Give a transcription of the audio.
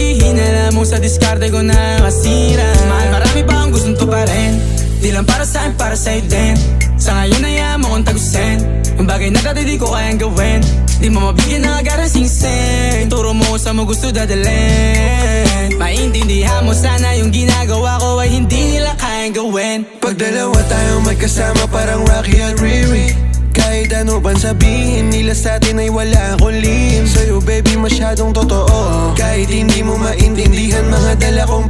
sabihin, alam mo sa diskarte ko na masira. Mahal, marami pa akong gustong tuparin, di lang para sa'kin, para sa'yo din. Sa ngayon ayaw mo kong tagusin, ang bagay na dati di ko kayang gawin. Di mo mabigyan ng agarang singsing, turo mo sa mo gusto dadalhin. Maintindihan mo sana yung ginagawa ko ay hindi nila kayang gawin. Pag dalawa tayong magkasama parang Rocky at Riri, kahit ano bang sabihin nila sa'tin ay wala akong lihim. Sa'yo baby masyadong totoo, kahit hindi mo maintindihan mga dala kong